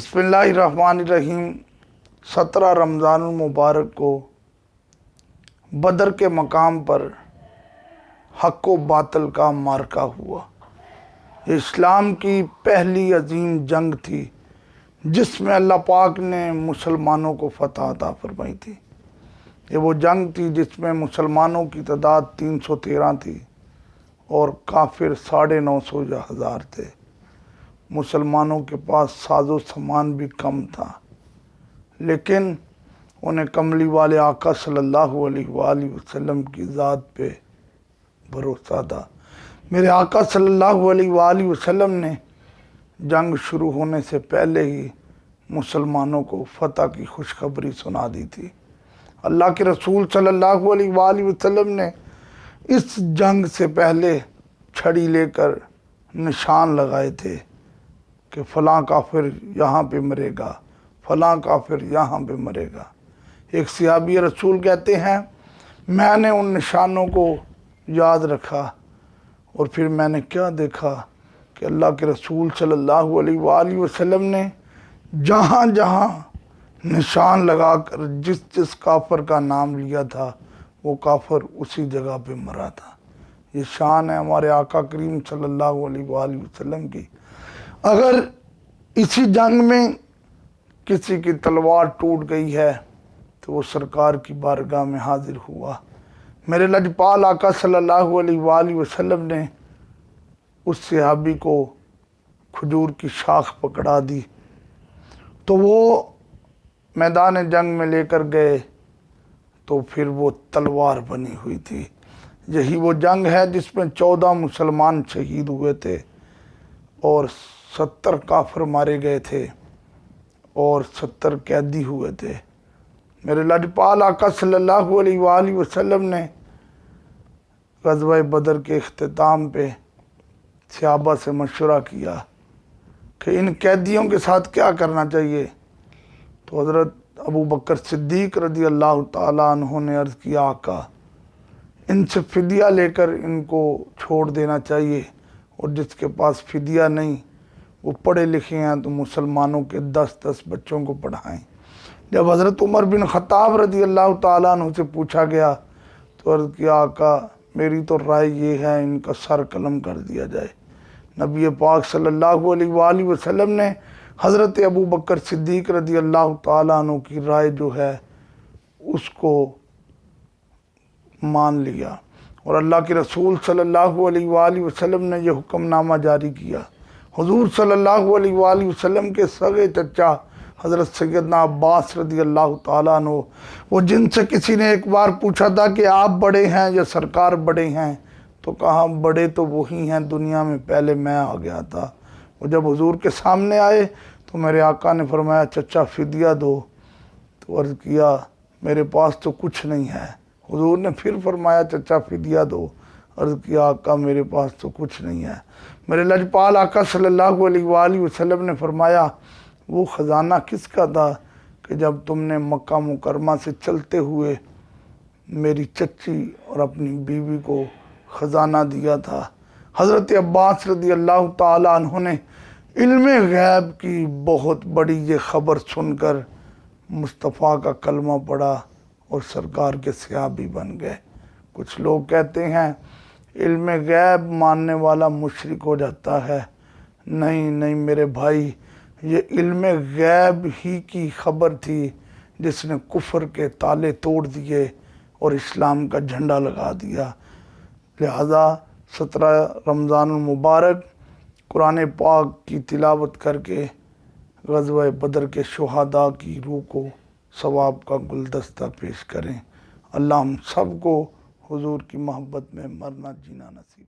बिस्मिल्लाहिर्रहमानिर्रहीम। 17 रमज़ान मुबारक को बदर के मकाम पर हक़ व बातिल का मार्का हुआ। ये इस्लाम की पहली अजीम जंग थी जिसमें अल्लाह पाक ने मुसलमानों को फतह अता फरमाई थी। ये वो जंग थी जिसमें मुसलमानों की तादाद 313 थी और काफिर 950 या 1000 थे। मुसलमानों के पास साजो सामान भी कम था, लेकिन उन्हें कमली वाले आका सल्लल्लाहु अलैहि वसल्लम की ज़ात पे भरोसा था। मेरे आका सल्लल्लाहु अलैहि वसल्लम ने जंग शुरू होने से पहले ही मुसलमानों को फतह की खुशखबरी सुना दी थी। अल्लाह के रसूल सल्लल्लाहु अलैहि वसल्लम ने इस जंग से पहले छड़ी लेकर निशान लगाए थे कि फ़लाँ काफिर यहाँ पे मरेगा, फ़लाँ काफिर यहाँ पे मरेगा। एक सहाबी रसूल कहते हैं, मैंने उन निशानों को याद रखा और फिर मैंने क्या देखा कि अल्लाह के रसूल सल्लल्लाहु अलैहि वसल्लम ने जहाँ जहाँ निशान लगाकर जिस जिस काफिर का नाम लिया था वो काफिर उसी जगह पे मरा था। ये शान है हमारे आका करीम सल्लल्लाहु अलैहि वसल्लम की। अगर इसी जंग में किसी की तलवार टूट गई है तो वो सरकार की बारगाह में हाजिर हुआ। मेरे लजपाल आका सल्लल्लाहु अलैहि वसल्लम ने उस सहाबी को खजूर की शाख पकड़ा दी तो वो मैदान जंग में लेकर गए तो फिर वो तलवार बनी हुई थी। यही वो जंग है जिसमें 14 मुसलमान शहीद हुए थे और 70 काफिर मारे गए थे और 70 कैदी हुए थे। मेरे लजपाल आका सल्लल्लाहु अलैहि वसल्लम ने ग़ज़वा बदर के इख्तिताम पे सहाबा से मशवरा किया कि इन कैदियों के साथ क्या करना चाहिए। तो हज़रत अबू बकर सिद्दीक़ रज़ी अल्लाह ताला अन्हु ने अर्ज़ किया, आका इनसे फ़िदिया लेकर इनको छोड़ देना चाहिए, और जिसके पास फ़िदिया नहीं वो पढ़े लिखे हैं तो मुसलमानों के 10-10 बच्चों को पढ़ाएं। जब हज़रत उमर बिन ख़त्ताब रज़ी अल्लाह ताला अन्हु से पूछा गया तो अर्ज़ किया, आका मेरी तो राय ये है इनका सर कलम कर दिया जाए। नबी पाक सल्लल्लाहु अलैहि वसल्लम ने हज़रत अबू बकर सिद्दीक़ रज़ी अल्लाह ताला अन्हु की राय जो है उसको मान लिया और अल्लाह के रसूल सल्लल्लाहु अलैहि वसल्लम ने यह हुक्मनामा जारी किया। हुजूर सल्लल्लाहु अलैहि वसल्लम के सगे चचा हज़रत सैयदना अब्बास रज़ी अल्लाह ताला अन्हु, वो जिनसे किसी ने एक बार पूछा था कि आप बड़े हैं या सरकार बड़े हैं, तो कहा बड़े तो वही हैं, दुनिया में पहले मैं आ गया था। वो जब हुजूर के सामने आए तो मेरे आका ने फरमाया, चचा फ़िदिया दो। तो अर्ज़ किया, मेरे पास तो कुछ नहीं है। हुजूर ने फिर फरमाया, चचा फ़िदिया दो। अर्ज़ किया, आका मेरे पास तो कुछ नहीं है। मेरे लजपाल आका सल्लल्लाहु अलैहि वसल्लम ने फरमाया, वो ख़जाना किसका था कि जब तुमने मक्का मुकरमा से चलते हुए मेरी चच्ची और अपनी बीवी को ख़जाना दिया था। हज़रत अब्बास रज़ी अल्लाह ताला अन्हु ने इल्मे गैब की बहुत बड़ी ये ख़बर सुनकर मुस्तफ़ा का कलमा पढ़ा और सरकार के सहाबी बन गए। कुछ लोग कहते हैं इल्मे गैब मानने वाला मुशरिक हो जाता है। नहीं नहीं मेरे भाई, ये इल्मे गैब ही की ख़बर थी जिसने कुफ्र के ताले तोड़ दिए और इस्लाम का झंडा लगा दिया। लिहाजा 17 रमज़ान मुबारक कुरान पाक की तिलावत करके ग़ज़वा बदर के शुहदा की रूह को सवाब का गुलदस्ता पेश करें। अल्लाह हम सब को हुजूर की मोहब्बत में मरना जीना नसीब।